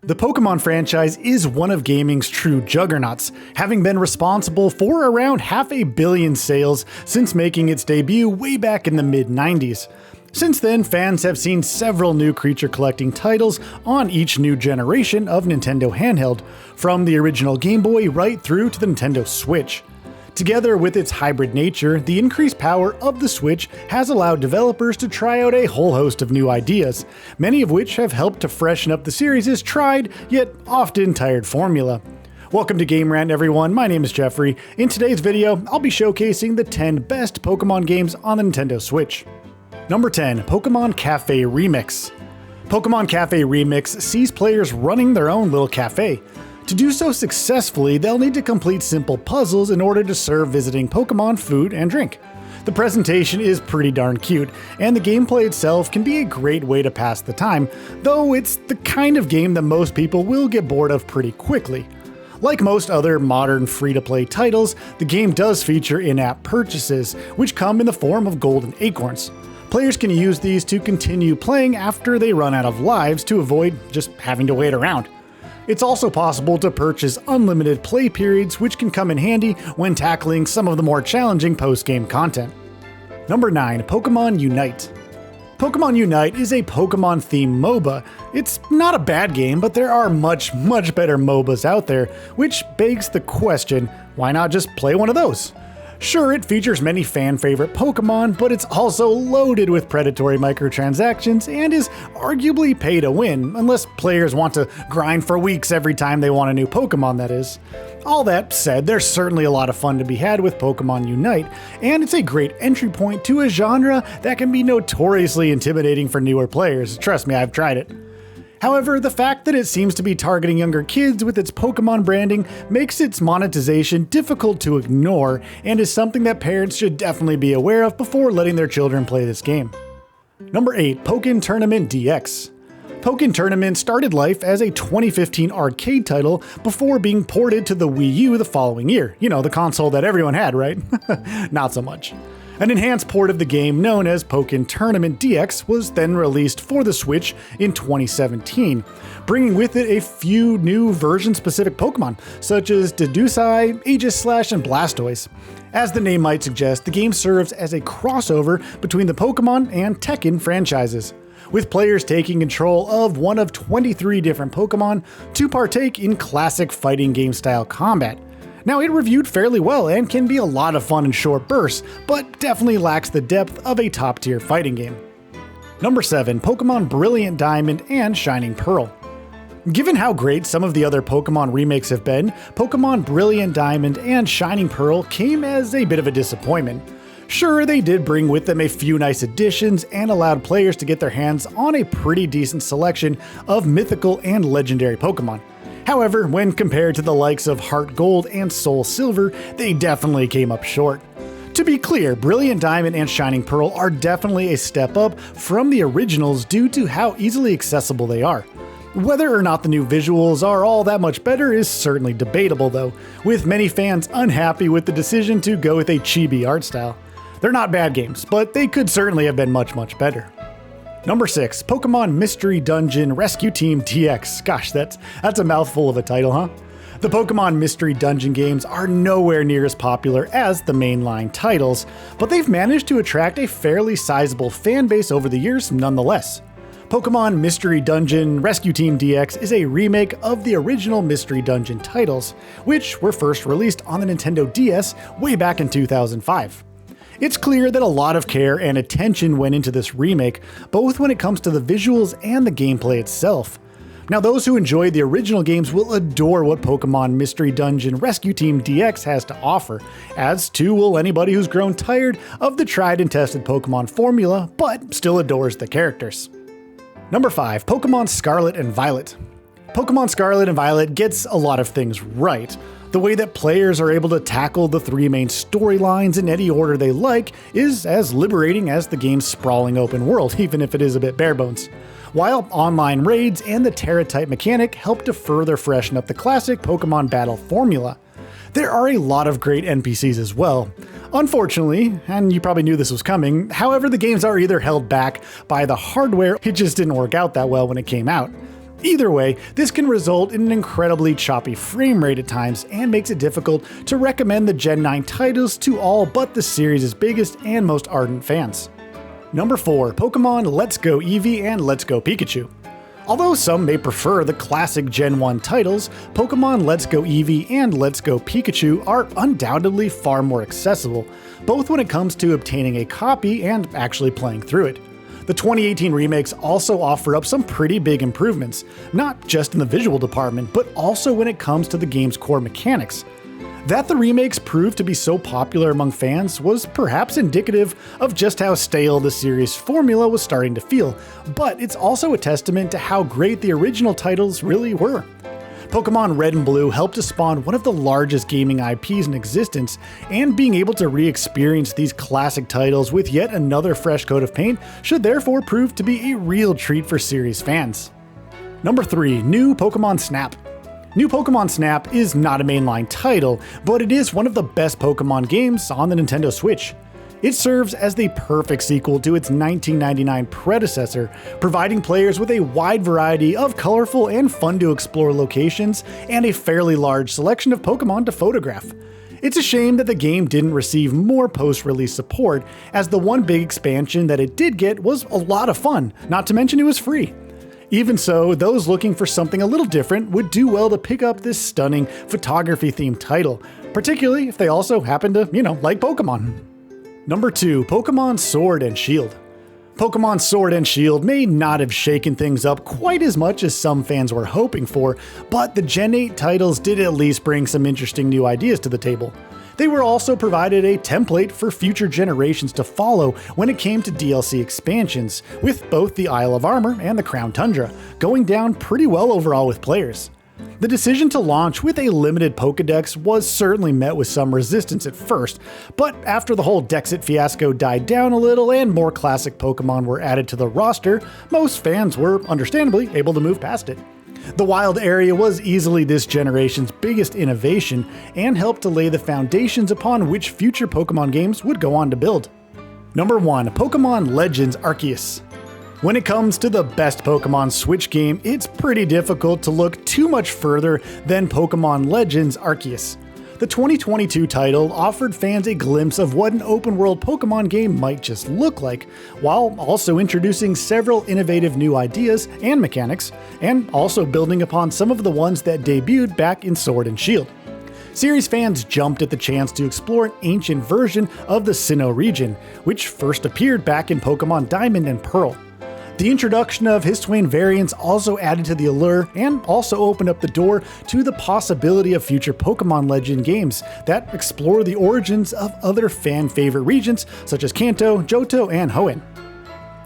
The Pokemon franchise is one of gaming's true juggernauts, having been responsible for around 500 million sales since making its debut way back in the mid-90s. Since then, fans have seen several new creature collecting titles on each new generation of Nintendo handheld, from the original Game Boy right through to the Nintendo Switch. Together with its hybrid nature, the increased power of the Switch has allowed developers to try out a whole host of new ideas, many of which have helped to freshen up the series' tried, yet often tired formula. Welcome to Game Rant, everyone. My name is Jeffrey. In today's video, I'll be showcasing the 10 best Pokemon games on the Nintendo Switch. Number 10, Pokémon Café Remix. Pokémon Café Remix sees players running their own little cafe. To do so successfully, they'll need to complete simple puzzles in order to serve visiting Pokemon food and drink. The presentation is pretty darn cute, and the gameplay itself can be a great way to pass the time, though it's the kind of game that most people will get bored of pretty quickly. Like most other modern free-to-play titles, the game does feature in-app purchases, which come in the form of golden acorns. Players can use these to continue playing after they run out of lives to avoid just having to wait around. It's also possible to purchase unlimited play periods, which can come in handy when tackling some of the more challenging post-game content. Number 9, Pokemon Unite. Pokemon Unite is a Pokemon-themed MOBA. It's not a bad game, but there are much better MOBAs out there, which begs the question, why not just play one of those? Sure, it features many fan-favorite Pokemon, but it's also loaded with predatory microtransactions and is arguably pay to win, unless players want to grind for weeks every time they want a new Pokemon, that is. All that said, there's certainly a lot of fun to be had with Pokemon Unite, and it's a great entry point to a genre that can be notoriously intimidating for newer players. Trust me, I've tried it. However, the fact that it seems to be targeting younger kids with its Pokemon branding makes its monetization difficult to ignore and is something that parents should definitely be aware of before letting their children play this game. Number 8, Pokken Tournament DX. Pokken Tournament started life as a 2015 arcade title before being ported to the Wii U the following year. You know, the console that everyone had, right? Not so much. An enhanced port of the game known as Pokken Tournament DX was then released for the Switch in 2017, bringing with it a few new version-specific Pokemon, such as Dedusai, Aegislash, and Blastoise. As the name might suggest, the game serves as a crossover between the Pokemon and Tekken franchises, with players taking control of one of 23 different Pokemon to partake in classic fighting game style combat. Now, it reviewed fairly well and can be a lot of fun in short bursts, but definitely lacks the depth of a top-tier fighting game. Number 7, Pokemon Brilliant Diamond and Shining Pearl. Given how great some of the other Pokemon remakes have been, Pokemon Brilliant Diamond and Shining Pearl came as a bit of a disappointment. Sure, they did bring with them a few nice additions and allowed players to get their hands on a pretty decent selection of mythical and legendary Pokemon. However, when compared to the likes of Heart Gold and Soul Silver, they definitely came up short. To be clear, Brilliant Diamond and Shining Pearl are definitely a step up from the originals due to how easily accessible they are. Whether or not the new visuals are all that much better is certainly debatable though, with many fans unhappy with the decision to go with a chibi art style. They're not bad games, but they could certainly have been much better. Number 6, Pokemon Mystery Dungeon Rescue Team DX. Gosh, that's a mouthful of a title, huh? The Pokemon Mystery Dungeon games are nowhere near as popular as the mainline titles, but they've managed to attract a fairly sizable fan base over the years nonetheless. Pokemon Mystery Dungeon Rescue Team DX is a remake of the original Mystery Dungeon titles, which were first released on the Nintendo DS way back in 2005. It's clear that a lot of care and attention went into this remake, both when it comes to the visuals and the gameplay itself. Now, those who enjoyed the original games will adore what Pokemon Mystery Dungeon Rescue Team DX has to offer, as too will anybody who's grown tired of the tried and tested Pokemon formula, but still adores the characters. Number 5, Pokemon Scarlet and Violet. Pokemon Scarlet and Violet gets a lot of things right. The way that players are able to tackle the 3 main storylines in any order they like is as liberating as the game's sprawling open world, even if it is a bit barebones. While online raids and the Terra-type mechanic help to further freshen up the classic Pokemon battle formula. There are a lot of great NPCs as well. Unfortunately, and you probably knew this was coming, however, the games are either held back by the hardware, it just didn't work out that well when it came out. Either way, this can result in an incredibly choppy frame rate at times and makes it difficult to recommend the Gen 9 titles to all but the series' biggest and most ardent fans. Number 4. Pokemon Let's Go Eevee and Let's Go Pikachu. Although some may prefer the classic Gen 1 titles, Pokemon Let's Go Eevee and Let's Go Pikachu are undoubtedly far more accessible, both when it comes to obtaining a copy and actually playing through it. The 2018 remakes also offer up some pretty big improvements, not just in the visual department, but also when it comes to the game's core mechanics. That the remakes proved to be so popular among fans was perhaps indicative of just how stale the series' formula was starting to feel, but it's also a testament to how great the original titles really were. Pokemon Red and Blue helped to spawn one of the largest gaming IPs in existence, and being able to re-experience these classic titles with yet another fresh coat of paint should therefore prove to be a real treat for series fans. Number 3. New Pokemon Snap. New Pokemon Snap is not a mainline title, but it is one of the best Pokemon games on the Nintendo Switch. It serves as the perfect sequel to its 1999 predecessor, providing players with a wide variety of colorful and fun-to-explore locations and a fairly large selection of Pokemon to photograph. It's a shame that the game didn't receive more post-release support, as the one big expansion that it did get was a lot of fun, not to mention it was free. Even so, those looking for something a little different would do well to pick up this stunning photography-themed title, particularly if they also happen to, like Pokemon. Number 2. Pokemon Sword and Shield. Pokemon Sword and Shield may not have shaken things up quite as much as some fans were hoping for, but the Gen 8 titles did at least bring some interesting new ideas to the table. They were also provided a template for future generations to follow when it came to DLC expansions, with both the Isle of Armor and the Crown Tundra going down pretty well overall with players. The decision to launch with a limited Pokédex was certainly met with some resistance at first, but after the whole Dexit fiasco died down a little and more classic Pokemon were added to the roster, most fans were understandably able to move past it. The wild area was easily this generation's biggest innovation and helped to lay the foundations upon which future Pokemon games would go on to build. Number 1. Pokemon Legends Arceus. When it comes to the best Pokemon Switch game, it's pretty difficult to look too much further than Pokemon Legends Arceus. The 2022 title offered fans a glimpse of what an open-world Pokemon game might just look like, while also introducing several innovative new ideas and mechanics, and also building upon some of the ones that debuted back in Sword and Shield. Series fans jumped at the chance to explore an ancient version of the Sinnoh region, which first appeared back in Pokemon Diamond and Pearl. The introduction of Histwain variants also added to the allure and also opened up the door to the possibility of future Pokemon Legend games that explore the origins of other fan-favorite regions such as Kanto, Johto, and Hoenn.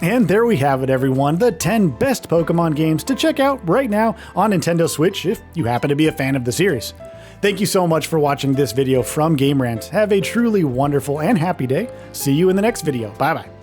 And there we have it, everyone, the 10 best Pokemon games to check out right now on Nintendo Switch if you happen to be a fan of the series. Thank you so much for watching this video from Game Rant. Have a truly wonderful and happy day. See you in the next video. Bye-bye.